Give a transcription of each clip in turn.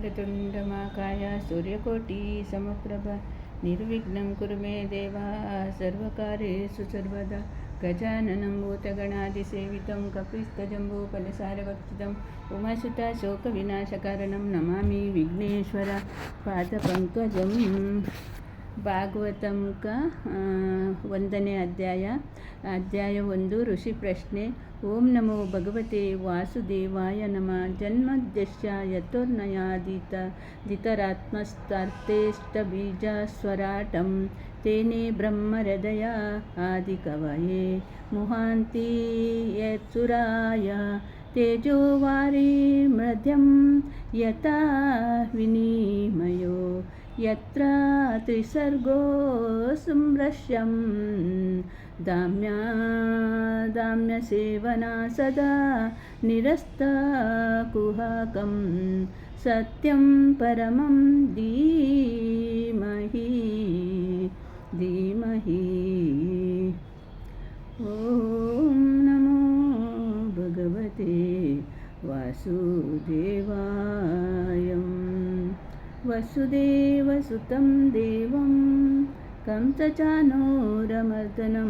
वक्रतुण्डमहाकाय सूर्यकोटि समप्रभ निर्विघ्नं कुरु मे देव सर्वकार्येषु सर्वदा गजाननं भूतगणादिसेवितं कपिस्तजम्बूफलसारभक्षितम् उमासुताशोकविनाशकारणं नमामि विघ्नेश्वर पादपङ्कजं ಭಾಗವತಂ ಒಂದನೇ ಅಧ್ಯಾಯ 1 ಋಷಿ ಪ್ರಶ್ನೆ. ಓಂ ನಮೋ ಭಗವತೆ ವಾಸುದೇವಾಯ ನಮಃ. ಜನ್ಮದ್ಯಸ್ಯ ಯತೋರ್ನಯಾದಿತರಾತ್ಮಸ್ತರ್ಥೇಷ್ಟಬೀಜಸ್ವರಾಟಂ ತೇನೇ ಬ್ರಹ್ಮಹೃದಯ ಆದಿಕವಯೇ ಮುಹಾಂತಿ ಯತ್ಸುರಾಯ ತೇಜೋವಾರಿ ಮಧ್ಯಂ ಯಥಾ ವಿನಿಮಯೋ ಯತ್ರ ತ್ರಿಸರ್ಗೋ ಸಂರಶ್ಯಂ ದಾಮ್ಯ ಸೇವನಾ ಸದಾ ನಿರಸ್ತಕುಹಕಂ ಸತ್ಯಂ ಪರಮಂ ಧೀಮಹಿ. ಓಂ ನಮೋ ಭಗವತೆ ವಾಸುದೇವಾಯ. ವಸುದೇವಸುತಂ ದೇವಂ ಕಂಸಚಾನೂರಮರ್ದನಂ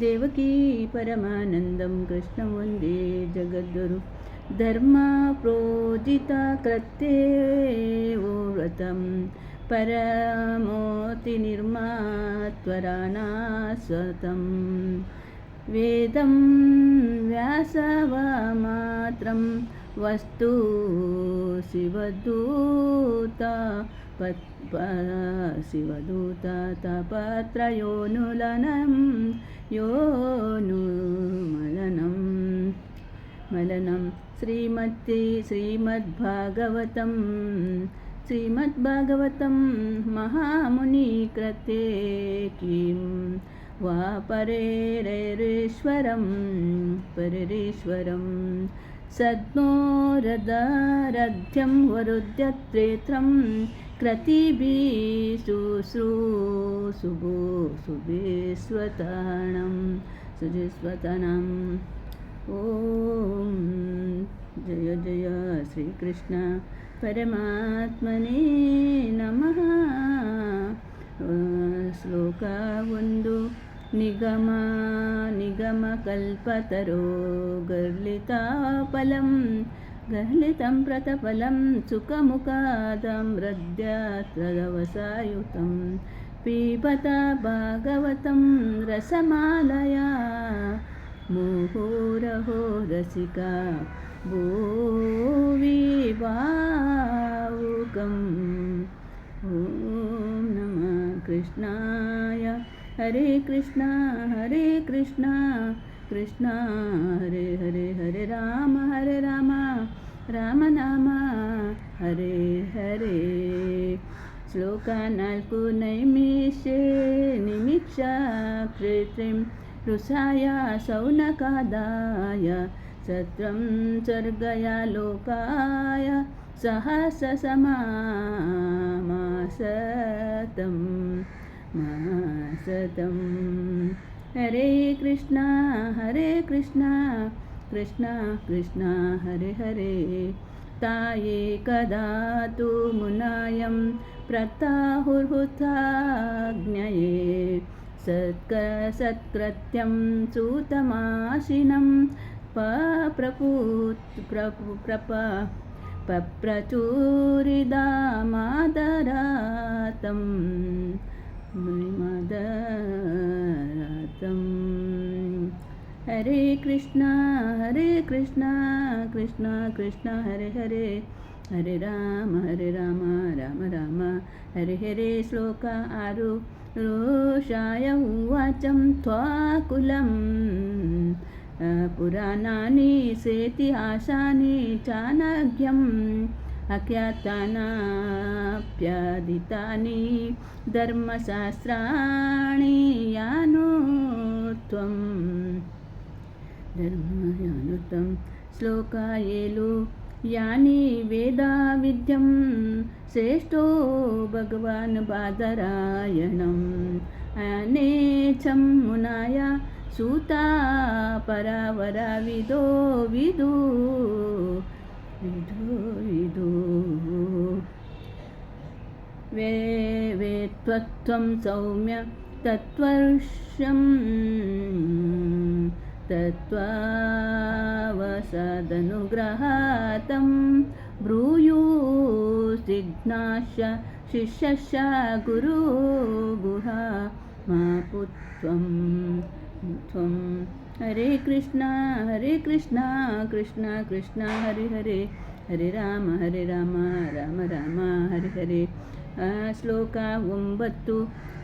ದೇವಕೀ ಪರಮಾನಂದಂ ಕೃಷ್ಣಂ ವಂದೇ ಜಗದ್ಗುರು. ಧರ್ಮ ಪ್ರೋಜಿತ ಕೃತ್ಯೇ ವ್ರತಂ ಪರಮೋತಿ ನಿರ್ಮಾತ್ವರಾನಾಸ್ವತಂ ವೇದಂ ವ್ಯಾಸವಮಾತ್ರಂ ವಸ್ತು ಶಿವದೂತ ತಾಪತ್ರಯೋನುಲನಂ ಮಲನಂ. ಶ್ರೀಮದ್ಭಾಗವತಂ ಮಹಾಮುನಿ ಕೃತೆ ಕಿಂ ವಾ ಪರೇರೇಶ್ವರಂ ಸದ್ಮೋರದಾರಥ್ಯಂ ವರುಧ್ಯತ್ರೇತ್ರಂ ಕ್ರತಿಭಿಃ ಸುಜಿಸ್ವತನಂ. ಓಂ ಜಯ ಜಯ ಶ್ರೀಕೃಷ್ಣ ಪರಮಾತ್ಮನೇ ನಮಃ. ಶ್ಲೋಕ 1. ನಿಗಮಕಲ್ಪತರೋ ಗರ್ಲಿತಂ ಪ್ರತಫಲಂ ಸುಖಮುಖಾದಮೃದ್ಯತ್ರದವಸಾಯುತಂ ಪೀಬತ ಭಾಗವತಂ ರಸಮಾಲಯಾ ಮುಹುರಹೋ ರಸಿಕಾ ಭುವಿ ಭಾವುಕಂ. ಓಂ ನಮಃ ಕೃಷ್ಣಾಯ. ಹರೇ ಕೃಷ್ಣ ಕೃಷ್ಣ ಹರೇ ಹರೇ, ಹರೇ ರಾಮ ರಾಮ ನಾಮ ಹರೇ ಹರೇ. ಶ್ಲೋಕ 4. ನಿಮಿಕ್ಷ ಕೃತ್ರಿಂ ಋಷಾಯ ಸೌನಕಾದಾಯ ಸತ್ರಂ ಸ್ವರ್ಗಯ ಲೋಕಾಯ ಸಹಸ್ರಸಮಾಸತಂ. ಹರೇ ಕೃಷ್ಣ ಕೃಷ್ಣ ಕೃಷ್ಣ ಹರೇ ಹರೇ. ತಾಯೇ ಕದಾ ತು ಮುನಾಯಂ ಪ್ರತಾಹುರ್ಹುತಾಜ್ಞಯೇ ಸತ್ಕೃತ್ಯಂ ಸೂತಮಾಶಿನಂ ಪಪ್ರಚೂರಿದಾಮಾದರಾತಂ. ಹರೇ ಕೃಷ್ಣ ಕೃಷ್ಣ ಕೃಷ್ಣ ಹರೇ ಹರೇ, ಹರೇ ರಾಮ ರಾಮ ರಾಮ ಹರೇ ಹರೇ. ಶ್ಲೋಕ 6. ರೋಷಾಯ ಉವಾಚಂ ತ್ವಾಕುಲಂ ಪುರಾಣಾನಿ ಸೇತಿಹಾಸಾನಿ ಚಾಣಕ್ಯಂ ಅಖ್ಯಾತಾನಾಪ್ಯದಿತಾನಿ ಧರ್ಮಶಾಸ್ತ್ರಾಣಿ ಯಾನುತ್ವಂ. ಶ್ಲೋಕ 7. ಯಾನಿ ವೇದಾ ವಿದ್ಯಂ ಶ್ರೇಷ್ಠೋ ಭಗವಾನ್ ಬಾದರಾಯಣಂ ಅನೇಚಂ ಮುನಾಯ ಸೂತಾ ಪರಾವರ ವಿದೋ त्वत्त्वं सौम्य तत्त्वर्षं तत्त्वावसदनुग्रहातं ब्रूयुस्तिघ्नाश्च शिष्यश्च गुरुगुहा मा पुत्वं त्वं हरे कृष्ण कृष्ण कृष्ण हरे हरे हरे राम राम राम हरे हरे ಶ್ಲೋಕ 9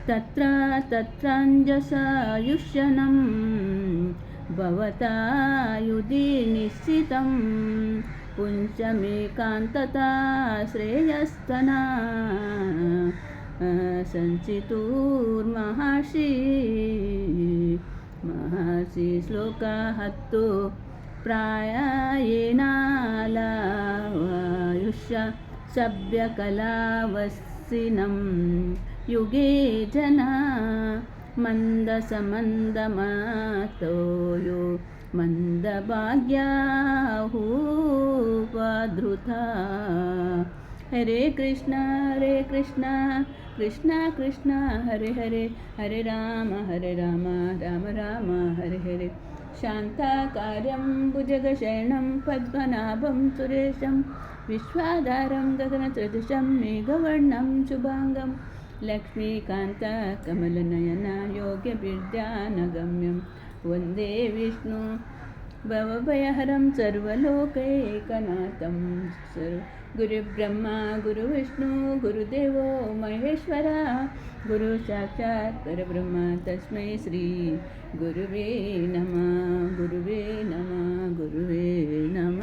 ತತ್ರ ತತ್ರಾಂಜಸಾಯುಷ್ಯನಂ ಭವತಾ ಯುಧಿ ನಿಶ್ಚಿತಂ ಪುಂಚಮೇಕಾಂತತಾ ಶ್ರೇಯಸ್ತನಾ ಸಂಚಿತೂರ್ಮಹರ್ಷಿ ಶ್ಲೋಕ 10 ಪ್ರಾಯೇಣಾಲಾಯುಷ್ಯ ಸಭ್ಯಕಲಾವಸ್ಸಿನಂ ಯುಗೇ ಜನ ಮಂದಸಮಂದಮಾತೋಯೋ ಮಂದಭಾಗ್ಯಾಹೂಪಧೃತ ಹರೇ ಕೃಷ್ಣ ಕೃಷ್ಣ ಕೃಷ್ಣ ಹರೆ ಹರೆ ಹರೆ ರಾಮ ರಾಮ ರಾಮ ಹರೆ ಹರೆ ಶಾಂತಾಕಾರ್ಯಂ ಭುಜಗಶಯನಂ ಪದ್ಮನಾಭಂ ಸುರೇಶಂ ವಿಶ್ವಾಧಾರಂ ಗಗನಸದೃಶಂ ಮೇಘವರ್ಣಂ ಶುಭಾಂಗಂ ಲಕ್ಷ್ಮೀಕಾಂತ ಕಮಲನಯನ ಯೋಗ್ಯವಿದ್ಯಾನಗಮ್ಯಂ ವಂದೇ ವಿಷ್ಣು ಭವಭಯಹರಂ ಸರ್ವಲೋಕೈಕನಾಥಂ ಗುರುಬ್ರಹ್ಮ ಗುರುವಿಷ್ಣು ಗುರುದೇವೋ ಮಹೇಶ್ವರ ಗುರು ಸಾಕ್ಷಾತ್ ಪರಬ್ರಹ್ಮ ತಸ್ಮೈ ಶ್ರೀ ಗುರುವೇ ನಮಃ ಗುರುವೇ ನಮಃ ಗುರುವೇ ನಮಃ.